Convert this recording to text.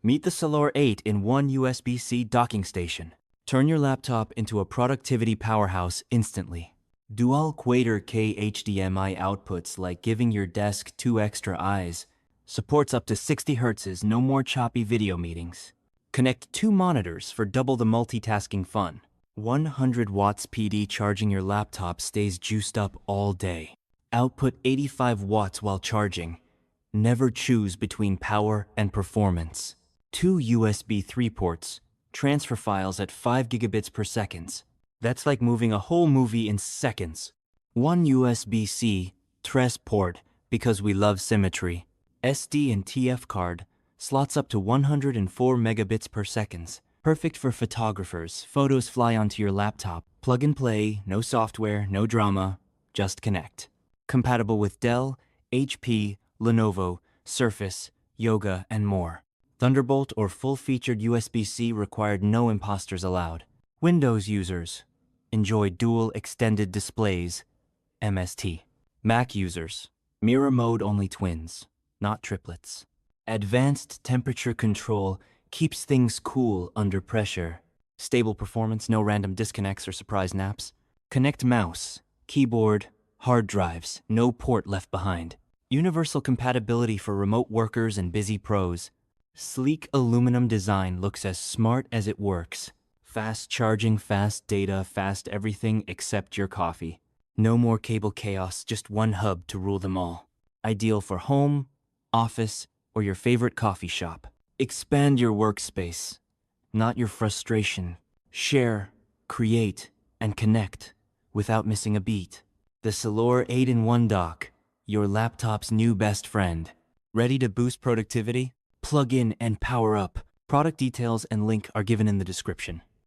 Meet the Selore 8 in one USB-C docking station. Turn your laptop into a productivity powerhouse instantly. Dual Quater K HDMI outputs like giving your desk 2 extra eyes. Supports up to 60 Hz, no more choppy video meetings. Connect 2 monitors for double the multitasking fun. 100 watts PD charging your laptop stays juiced up all day. Output 85 watts while charging. Never choose between power and performance. 2 USB 3 ports. Transfer files at 5 gigabits per second. That's like moving a whole movie in seconds. 1 USB-C Tres port because we love symmetry. SD and TF card slots up to 104 megabits per second. Perfect for photographers. Photos fly onto your laptop. Plug and play, no software, no drama, just connect. Compatible with Dell, HP, Lenovo, Surface, Yoga, and more. Thunderbolt or full-featured USB-C required, no imposters allowed. Windows users enjoy dual extended displays, MST. Mac users, mirror mode only twins, not triplets. Advanced temperature control keeps things cool under pressure. Stable performance, no random disconnects or surprise naps. Connect mouse, keyboard, hard drives, no port left behind. Universal compatibility for remote workers and busy pros. Sleek aluminum design looks as smart as it works. Fast charging, fast data, fast everything except your coffee. No more cable chaos, just one hub to rule them all. Ideal for home, office, or your favorite coffee shop. Expand your workspace, not your frustration. Share, create, and connect without missing a beat. The Selore 8-in-1 dock, your laptop's new best friend. Ready to boost productivity? Plug in and power up. Product details and link are given in the description.